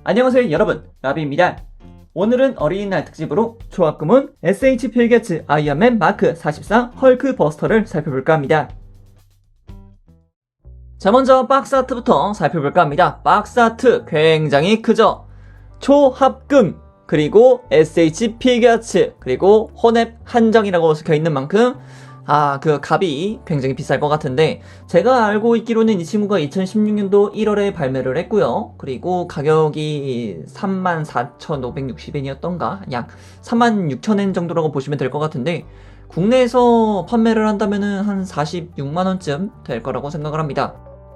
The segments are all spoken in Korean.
안녕하세요 여러분, 라비입니다. 오늘은 어린이날 특집으로 조합금은 SH 빌게츠 아이언맨 마크 44 헐크 버스터를 살펴볼까 합니다. 자, 먼저 박스 아트부터 살펴볼까 합니다. 박스 아트 굉장히 크죠? 초합금, 그리고 SH 빌게츠, 그리고 혼앱 한정이라고 적혀있는 만큼 그 값이 굉장히 비쌀 것 같은데, 제가 알고 있기로는 이 친구가 2016년도 1월에 발매를 했고요. 그리고 가격이 34,560엔이었던가? 약 36,000엔 정도라고 보시면 될 것 같은데, 국내에서 판매를 한다면은 한 46만원쯤 될 거라고 생각을 합니다.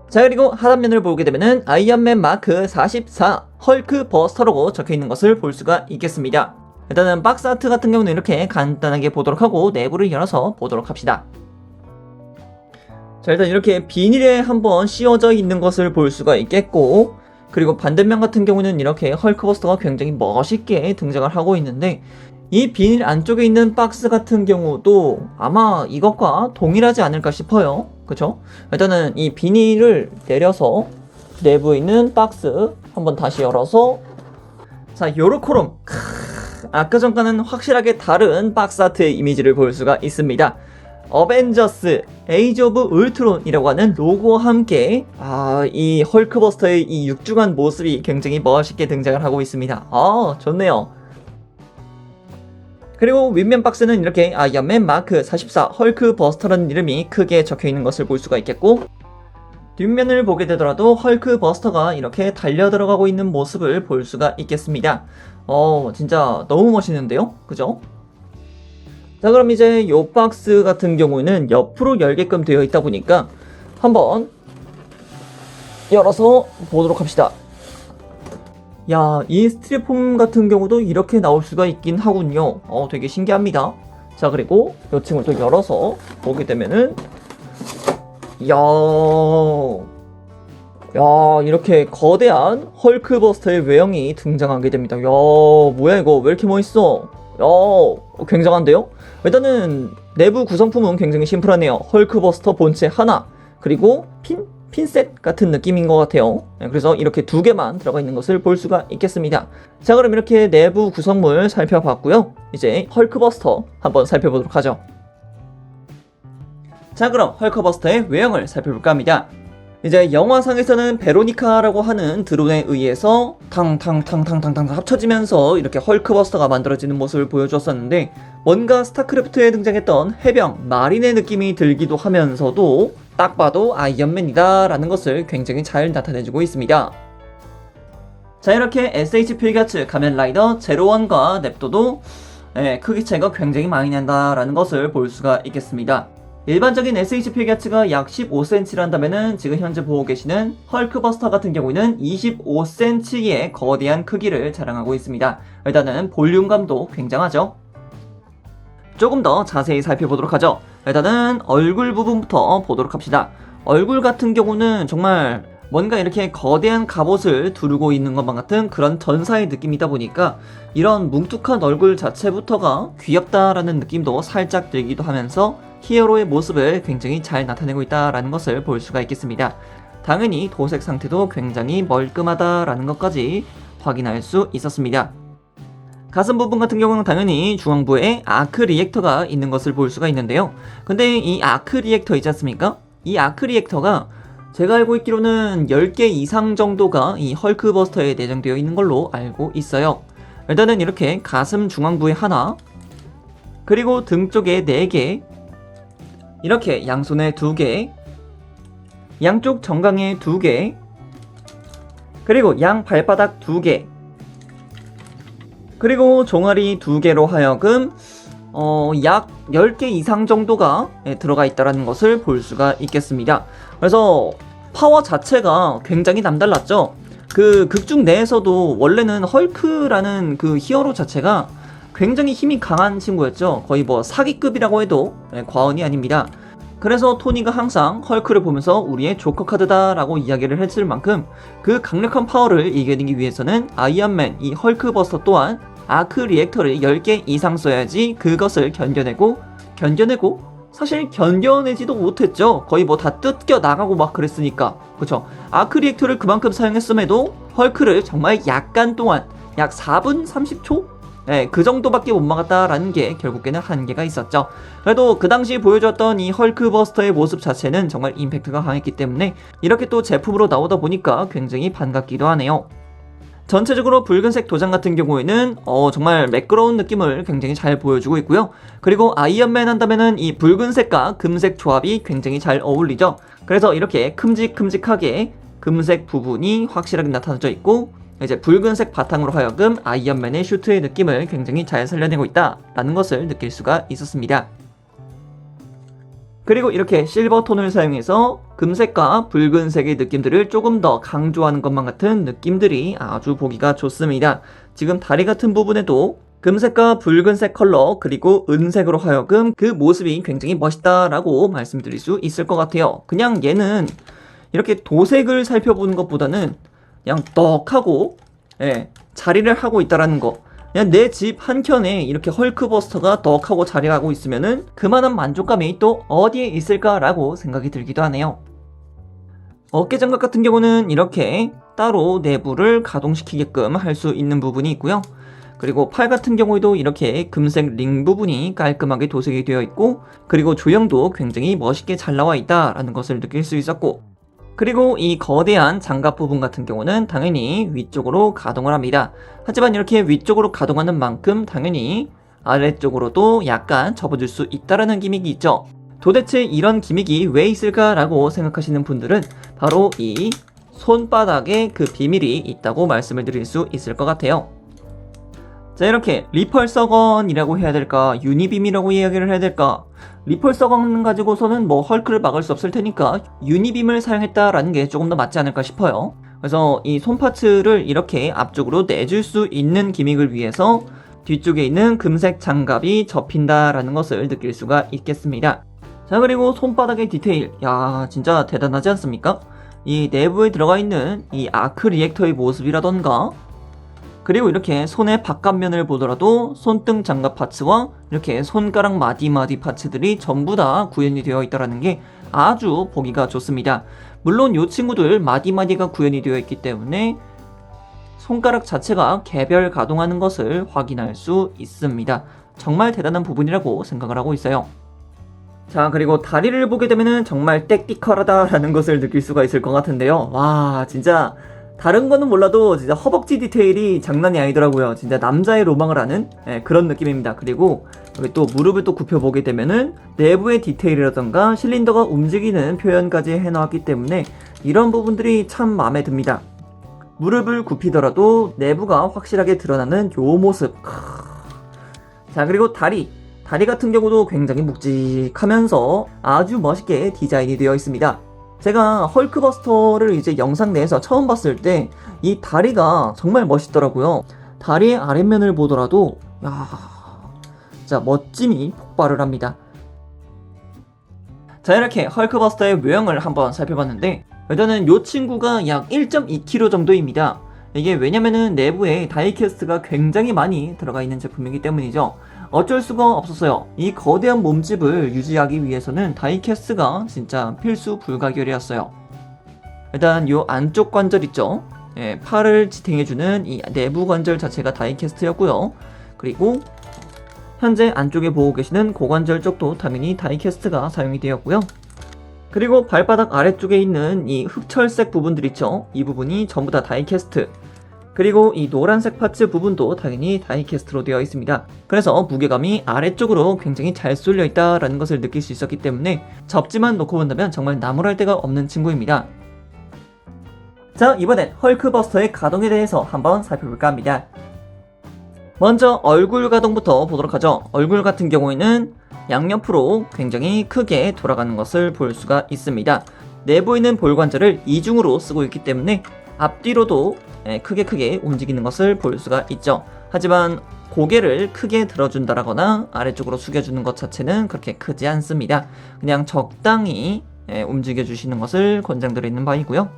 자, 그리고 하단면을 보게 되면은 아이언맨 마크 44 헐크 버스터라고 적혀있는 것을 볼 수가 있겠습니다. 일단은 박스 아트 같은 경우는 이렇게 간단하게 보도록 하고 내부를 열어서 보도록 합시다. 자, 일단 이렇게 비닐에 한번 씌워져 있는 것을 볼 수가 있겠고, 그리고 반대면 같은 경우는 이렇게 헐크버스터가 굉장히 멋있게 등장을 하고 있는데, 이 비닐 안쪽에 있는 박스 같은 경우도 아마 이것과 동일하지 않을까 싶어요. 그쵸? 일단은 이 비닐을 내려서 내부에 있는 박스 한번 다시 열어서, 자, 요렇게롬 아까 전과는 확실하게 다른 박스 아트의 이미지를 볼 수가 있습니다. 어벤져스 에이지 오브 울트론이라고 하는 로고와 함께 이 헐크버스터의 이 육중한 모습이 굉장히 멋있게 등장을 하고 있습니다. 좋네요. 그리고 윗면 박스는 이렇게 아이언맨 마크 44 헐크버스터라는 이름이 크게 적혀있는 것을 볼 수가 있겠고, 뒷면을 보게 되더라도 헐크버스터가 이렇게 달려 들어가고 있는 모습을 볼 수가 있겠습니다. 진짜 너무 멋있는데요? 그죠? 자, 그럼 이제 이 박스 같은 경우는 옆으로 열게끔 되어 있다 보니까 한번 열어서 보도록 합시다. 야, 이 스티로폼 같은 경우도 이렇게 나올 수가 있긴 하군요. 되게 신기합니다. 자, 그리고 이 층을 또 열어서 보게 되면은 이렇게 거대한 헐크버스터의 외형이 등장하게 됩니다. 뭐야 이거 왜 이렇게 멋있어? 굉장한데요? 일단은 내부 구성품은 굉장히 심플하네요. 헐크버스터 본체 하나, 그리고 핀셋 같은 느낌인 것 같아요. 그래서 이렇게 두 개만 들어가 있는 것을 볼 수가 있겠습니다. 자, 그럼 이렇게 내부 구성물 살펴봤고요. 이제 헐크버스터 한번 살펴보도록 하죠. 자, 그럼 헐크버스터의 외형을 살펴볼까 합니다. 이제 영화상에서는 베로니카라고 하는 드론에 의해서 탕탕탕탕탕탕 합쳐지면서 이렇게 헐크버스터가 만들어지는 모습을 보여주었었는데, 뭔가 스타크래프트에 등장했던 해병, 마린의 느낌이 들기도 하면서도 딱 봐도 아이언맨이다 라는 것을 굉장히 잘 나타내주고 있습니다. 자, 이렇게 SH 필게츠 가면라이더 제로원과 넵도도 크기 차이가 굉장히 많이 난다라는 것을 볼 수가 있겠습니다. 일반적인 SH 필게츠가 약 15cm란다면은 지금 현재 보고 계시는 헐크버스터 같은 경우에는 25cm의 거대한 크기를 자랑하고 있습니다. 일단은 볼륨감도 굉장하죠. 조금 더 자세히 살펴보도록 하죠. 일단은 얼굴 부분부터 보도록 합시다. 얼굴 같은 경우는 정말 뭔가 이렇게 거대한 갑옷을 두르고 있는 것만 같은 그런 전사의 느낌이다 보니까 이런 뭉툭한 얼굴 자체부터가 귀엽다라는 느낌도 살짝 들기도 하면서 히어로의 모습을 굉장히 잘 나타내고 있다라는 것을 볼 수가 있겠습니다. 당연히 도색 상태도 굉장히 멀끔하다라는 것까지 확인할 수 있었습니다. 가슴 부분 같은 경우는 당연히 중앙부에 아크 리액터가 있는 것을 볼 수가 있는데요. 근데 이 아크 리액터 있지 않습니까? 이 아크 리액터가 제가 알고 있기로는 10개 이상 정도가 이 헐크버스터에 내장되어 있는 걸로 알고 있어요. 일단은 이렇게 가슴 중앙부에 하나, 그리고 등 쪽에 4개, 이렇게 양손에 2개, 양쪽 정강에 2개, 그리고 양 발바닥 2개, 그리고 종아리 2개로 하여금 약 10개 이상 정도가 들어가 있다는 것을 볼 수가 있겠습니다. 그래서 파워 자체가 굉장히 남달랐죠. 그 극중 내에서도 원래는 헐크라는 그 히어로 자체가 굉장히 힘이 강한 친구였죠. 거의 뭐 사기급이라고 해도 과언이 아닙니다. 그래서 토니가 항상 헐크를 보면서 우리의 조커 카드다 라고 이야기를 했을 만큼 그 강력한 파워를 이겨내기 위해서는 아이언맨 이 헐크버스터 또한 아크 리액터를 10개 이상 써야지 그것을 견뎌내고 사실 견뎌내지도 못했죠. 거의 뭐 다 뜯겨 나가고 막 그랬으니까. 그쵸? 아크 리액터를 그만큼 사용했음에도 헐크를 정말 약간 동안 약 4분 30초? 네, 그 정도밖에 못 막았다라는 게 결국에는 한계가 있었죠. 그래도 그 당시 보여줬던 이 헐크버스터의 모습 자체는 정말 임팩트가 강했기 때문에 이렇게 또 제품으로 나오다 보니까 굉장히 반갑기도 하네요. 전체적으로 붉은색 도장 같은 경우에는 정말 매끄러운 느낌을 굉장히 잘 보여주고 있고요. 그리고 아이언맨 한다면은 이 붉은색과 금색 조합이 굉장히 잘 어울리죠. 그래서 이렇게 큼직큼직하게 금색 부분이 확실하게 나타나져 있고, 이제 붉은색 바탕으로 하여금 아이언맨의 슈트의 느낌을 굉장히 잘 살려내고 있다라는 것을 느낄 수가 있었습니다. 그리고 이렇게 실버톤을 사용해서 금색과 붉은색의 느낌들을 조금 더 강조하는 것만 같은 느낌들이 아주 보기가 좋습니다. 지금 다리 같은 부분에도 금색과 붉은색 컬러 그리고 은색으로 하여금 그 모습이 굉장히 멋있다라고 말씀드릴 수 있을 것 같아요. 그냥 얘는 이렇게 도색을 살펴보는 것보다는 그냥 떡하고 자리를 하고 있다라는 거, 그냥 내 집 한켠에 이렇게 헐크버스터가 떡하고 자리하고 있으면은 그만한 만족감이 또 어디에 있을까라고 생각이 들기도 하네요. 어깨장갑 같은 경우는 이렇게 따로 내부를 가동시키게끔 할 수 있는 부분이 있고요. 그리고 팔 같은 경우에도 이렇게 금색 링 부분이 깔끔하게 도색이 되어 있고, 그리고 조형도 굉장히 멋있게 잘 나와 있다라는 것을 느낄 수 있었고, 그리고 이 거대한 장갑 부분 같은 경우는 당연히 위쪽으로 가동을 합니다. 하지만 이렇게 위쪽으로 가동하는 만큼 당연히 아래쪽으로도 약간 접어줄 수 있다라는 기믹이 있죠. 도대체 이런 기믹이 왜 있을까라고 생각하시는 분들은 바로 이 손바닥에 그 비밀이 있다고 말씀을 드릴 수 있을 것 같아요. 자, 이렇게 리펄서건이라고 해야 될까, 유니빔이라고 이야기를 해야 될까. 리펄서건 가지고서는 뭐 헐크를 막을 수 없을 테니까 유니빔을 사용했다라는 게 조금 더 맞지 않을까 싶어요. 그래서 이 손파츠를 이렇게 앞쪽으로 내줄 수 있는 기믹을 위해서 뒤쪽에 있는 금색 장갑이 접힌다라는 것을 느낄 수가 있겠습니다. 자, 그리고 손바닥의 디테일, 야, 진짜 대단하지 않습니까? 이 내부에 들어가 있는 이 아크 리액터의 모습이라던가, 그리고 이렇게 손의 바깥면을 보더라도 손등 장갑 파츠와 이렇게 손가락 마디마디 파츠들이 전부 다 구현이 되어 있다는 게 아주 보기가 좋습니다. 물론 이 친구들 마디마디가 구현이 되어 있기 때문에 손가락 자체가 개별 가동하는 것을 확인할 수 있습니다. 정말 대단한 부분이라고 생각을 하고 있어요. 자, 그리고 다리를 보게 되면 정말 땡띠컬하다라는 것을 느낄 수가 있을 것 같은데요. 와, 진짜 다른 거는 몰라도 진짜 허벅지 디테일이 장난이 아니더라고요. 진짜 남자의 로망을 하는 그런 느낌입니다. 그리고 여기 또 무릎을 또 굽혀보게 되면은 내부의 디테일이라던가 실린더가 움직이는 표현까지 해놓았기 때문에 이런 부분들이 참 마음에 듭니다. 무릎을 굽히더라도 내부가 확실하게 드러나는 요 모습. 자, 그리고 다리 같은 경우도 굉장히 묵직하면서 아주 멋있게 디자인이 되어 있습니다. 제가 헐크버스터를 이제 영상 내에서 처음 봤을 때 이 다리가 정말 멋있더라고요. 다리의 아랫면을 보더라도 야, 진짜 멋짐이 폭발을 합니다. 자, 이렇게 헐크버스터의 외형을 한번 살펴봤는데 일단은 이 친구가 약 1.2kg 정도입니다. 이게 왜냐면은 내부에 다이캐스트가 굉장히 많이 들어가 있는 제품이기 때문이죠. 어쩔 수가 없었어요. 이 거대한 몸집을 유지하기 위해서는 다이캐스트가 진짜 필수 불가결이었어요. 일단 이 안쪽 관절 있죠? 팔을 지탱해주는 이 내부 관절 자체가 다이캐스트였고요. 그리고 현재 안쪽에 보고 계시는 고관절 쪽도 당연히 다이캐스트가 사용이 되었고요. 그리고 발바닥 아래쪽에 있는 이 흑철색 부분들 있죠? 이 부분이 전부 다 다이캐스트. 그리고 이 노란색 파츠 부분도 당연히 다이캐스트로 되어 있습니다. 그래서 무게감이 아래쪽으로 굉장히 잘 쏠려 있다라는 것을 느낄 수 있었기 때문에 접지만 놓고 본다면 정말 나무랄 데가 없는 친구입니다. 자, 이번엔 헐크버스터의 가동에 대해서 한번 살펴볼까 합니다. 먼저 얼굴 가동부터 보도록 하죠. 얼굴 같은 경우에는 양옆으로 굉장히 크게 돌아가는 것을 볼 수가 있습니다. 내부에 있는 볼관절을 이중으로 쓰고 있기 때문에 앞뒤로도 크게 움직이는 것을 볼 수가 있죠. 하지만 고개를 크게 들어준다거나 아래쪽으로 숙여주는 것 자체는 그렇게 크지 않습니다. 그냥 적당히 움직여주시는 것을 권장드리는 바이고요.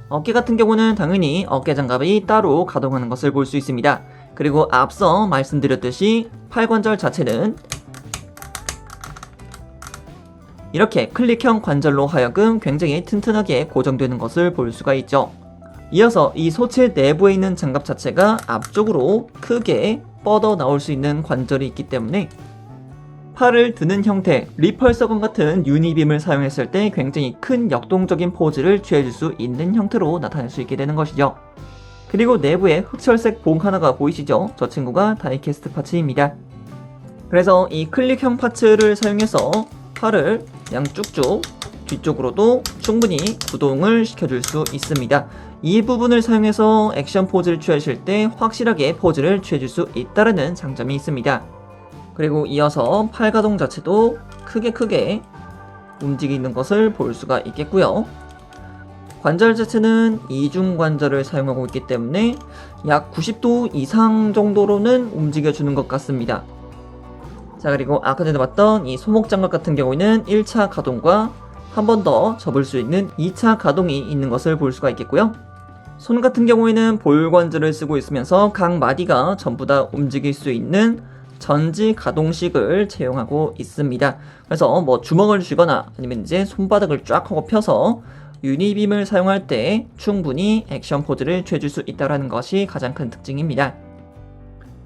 어깨 같은 경우는 당연히 어깨 장갑이 따로 가동하는 것을 볼 수 있습니다. 그리고 앞서 말씀드렸듯이 팔관절 자체는 이렇게 클릭형 관절로 하여금 굉장히 튼튼하게 고정되는 것을 볼 수가 있죠. 이어서 이 소체 내부에 있는 장갑 자체가 앞쪽으로 크게 뻗어 나올 수 있는 관절이 있기 때문에 팔을 드는 형태, 리펄서건 같은 유니빔을 사용했을 때 굉장히 큰 역동적인 포즈를 취해줄 수 있는 형태로 나타낼 수 있게 되는 것이죠. 그리고 내부에 흑철색 봉 하나가 보이시죠? 저 친구가 다이캐스트 파츠입니다. 그래서 이 클릭형 파츠를 사용해서 팔을 그냥 쭉쭉 뒤쪽으로도 충분히 구동을 시켜줄 수 있습니다. 이 부분을 사용해서 액션 포즈를 취하실 때 확실하게 포즈를 취해줄 수 있다는 장점이 있습니다. 그리고 이어서 팔 가동 자체도 크게 움직이는 것을 볼 수가 있겠고요. 관절 자체는 이중 관절을 사용하고 있기 때문에 약 90도 이상 정도로는 움직여주는 것 같습니다. 자, 그리고 아까 전에 봤던 이 소목장갑 같은 경우에는 1차 가동과 한 번 더 접을 수 있는 2차 가동이 있는 것을 볼 수가 있겠고요. 손 같은 경우에는 볼 관절을 쓰고 있으면서 각 마디가 전부 다 움직일 수 있는 전지 가동식을 채용하고 있습니다. 그래서 뭐 주먹을 쥐거나 아니면 이제 손바닥을 쫙 하고 펴서 유니빔을 사용할 때 충분히 액션 포즈를 취해줄 수 있다는 것이 가장 큰 특징입니다.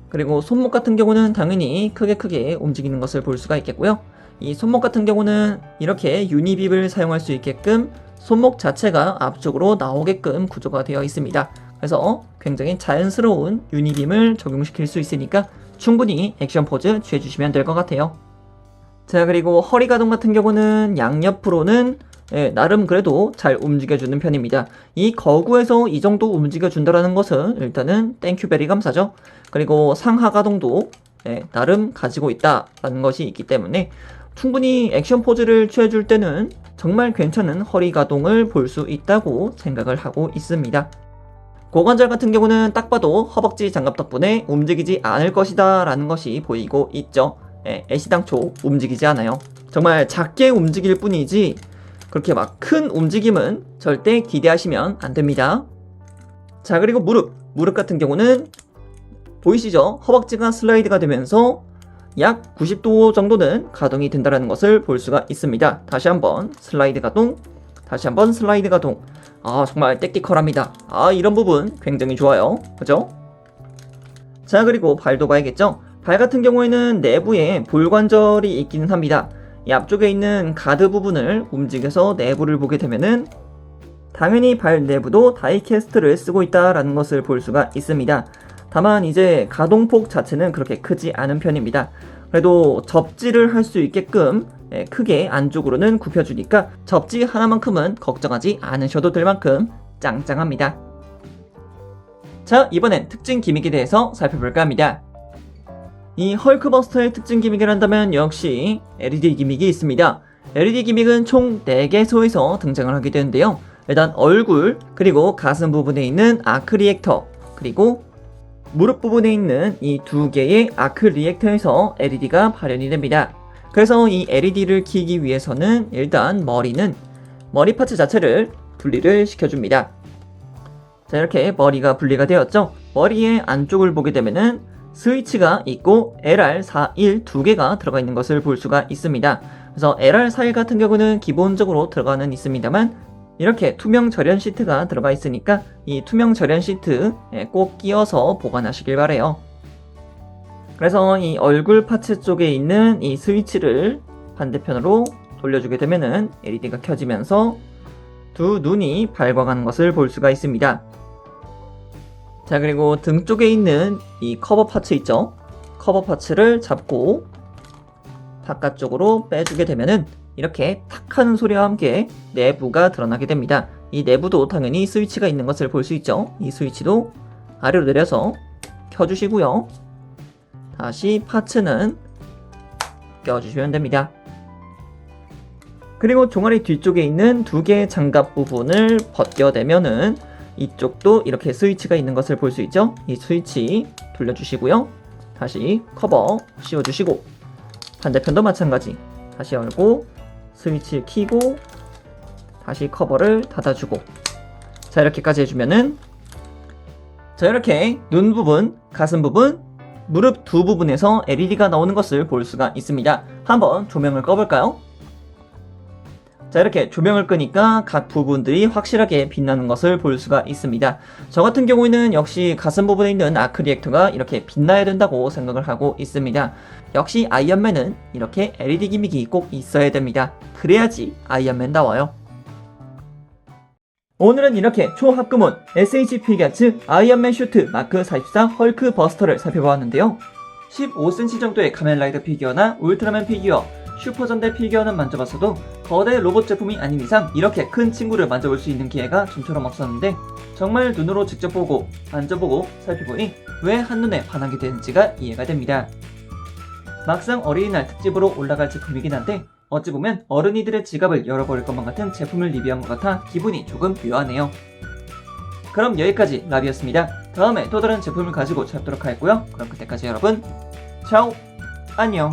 그리고 손목 같은 경우는 당연히 크게 움직이는 것을 볼 수가 있겠고요. 이 손목 같은 경우는 이렇게 유니빔을 사용할 수 있게끔 손목 자체가 앞쪽으로 나오게끔 구조가 되어 있습니다. 그래서 굉장히 자연스러운 유니빔을 적용시킬 수 있으니까 충분히 액션 포즈 취해주시면 될 것 같아요. 자, 그리고 허리 가동 같은 경우는 양옆으로는 나름 그래도 잘 움직여주는 편입니다. 이 거구에서 이 정도 움직여준다는 것은 일단은 땡큐베리 감사죠. 그리고 상하 가동도 나름 가지고 있다라는 것이 있기 때문에 충분히 액션 포즈를 취해줄 때는 정말 괜찮은 허리 가동을 볼 수 있다고 생각을 하고 있습니다. 고관절 같은 경우는 딱 봐도 허벅지 장갑 덕분에 움직이지 않을 것이다 라는 것이 보이고 있죠. 애시당초 움직이지 않아요. 정말 작게 움직일 뿐이지 그렇게 막 큰 움직임은 절대 기대하시면 안 됩니다. 자, 그리고 무릎 같은 경우는 보이시죠? 허벅지가 슬라이드가 되면서 약 90도 정도는 가동이 된다는 것을 볼 수가 있습니다. 다시 한번 슬라이드 가동, 다시 한번 슬라이드 가동. 정말 떼끼컬합니다. 이런 부분 굉장히 좋아요. 그죠? 자, 그리고 발도 봐야겠죠? 발 같은 경우에는 내부에 볼관절이 있기는 합니다. 이 앞쪽에 있는 가드 부분을 움직여서 내부를 보게 되면은 당연히 발 내부도 다이캐스트를 쓰고 있다라는 것을 볼 수가 있습니다. 다만 이제 가동폭 자체는 그렇게 크지 않은 편입니다. 그래도 접지를 할 수 있게끔 크게 안쪽으로는 굽혀주니까 접지 하나만큼은 걱정하지 않으셔도 될 만큼 짱짱합니다. 자, 이번엔 특징 기믹에 대해서 살펴볼까 합니다. 이 헐크버스터의 특징 기믹을 한다면 역시 LED 기믹이 있습니다. LED 기믹은 총 4개소에서 등장을 하게 되는데요. 일단 얼굴, 그리고 가슴 부분에 있는 아크 리액터, 그리고 무릎 부분에 있는 이 2개의 아크 리액터에서 LED가 발현이 됩니다. 그래서 이 LED를 켜기 위해서는 일단 머리 파츠 자체를 분리를 시켜줍니다. 자, 이렇게 머리가 분리가 되었죠. 머리의 안쪽을 보게 되면은 스위치가 있고 LR41 2개가 들어가 있는 것을 볼 수가 있습니다. 그래서 LR41 같은 경우는 기본적으로 들어가는 있습니다만 이렇게 투명 절연 시트가 들어가 있으니까 이 투명 절연 시트 꼭 끼워서 보관하시길 바래요. 그래서 이 얼굴 파츠 쪽에 있는 이 스위치를 반대편으로 돌려주게 되면은 LED가 켜지면서 두 눈이 밝아가는 것을 볼 수가 있습니다. 자, 그리고 등 쪽에 있는 이 커버 파츠 있죠? 커버 파츠를 잡고 바깥쪽으로 빼주게 되면은 이렇게 탁 하는 소리와 함께 내부가 드러나게 됩니다. 이 내부도 당연히 스위치가 있는 것을 볼 수 있죠. 이 스위치도 아래로 내려서 켜주시고요. 다시 파츠는 껴주시면 됩니다. 그리고 종아리 뒤쪽에 있는 2개의 장갑 부분을 벗겨내면은 이쪽도 이렇게 스위치가 있는 것을 볼 수 있죠. 이 스위치 돌려주시고요. 다시 커버 씌워주시고 반대편도 마찬가지. 다시 열고 스위치를 켜고 다시 커버를 닫아주고 자, 이렇게까지 해주면은 자, 이렇게 눈 부분, 가슴 부분, 무릎 두 부분에서 LED가 나오는 것을 볼 수가 있습니다. 한번 조명을 꺼볼까요? 자, 이렇게 조명을 끄니까 각 부분들이 확실하게 빛나는 것을 볼 수가 있습니다. 저 같은 경우에는 역시 가슴 부분에 있는 아크 리액터가 이렇게 빛나야 된다고 생각을 하고 있습니다. 역시 아이언맨은 이렇게 LED 기믹이 꼭 있어야 됩니다. 그래야지 아이언맨다워요. 오늘은 이렇게 초합금온 SH 피겨츠 아이언맨 슈트 마크 44 헐크 버스터를 살펴보았는데요. 15cm 정도의 카멘라이더 피규어나 울트라맨 피규어, 슈퍼전대 피규어는 만져봤어도 거대 로봇 제품이 아닌 이상 이렇게 큰 친구를 만져볼 수 있는 기회가 좀처럼 없었는데 정말 눈으로 직접 보고 만져보고 살펴보니 왜 한눈에 반하게 되는지가 이해가 됩니다. 막상 어린이날 특집으로 올라갈 제품이긴 한데 어찌 보면 어른이들의 지갑을 열어버릴 것만 같은 제품을 리뷰한 것 같아 기분이 조금 묘하네요. 그럼 여기까지 라비였습니다. 다음에 또 다른 제품을 가지고 찾도록 하겠고요. 그럼 그때까지 여러분 차오 안녕.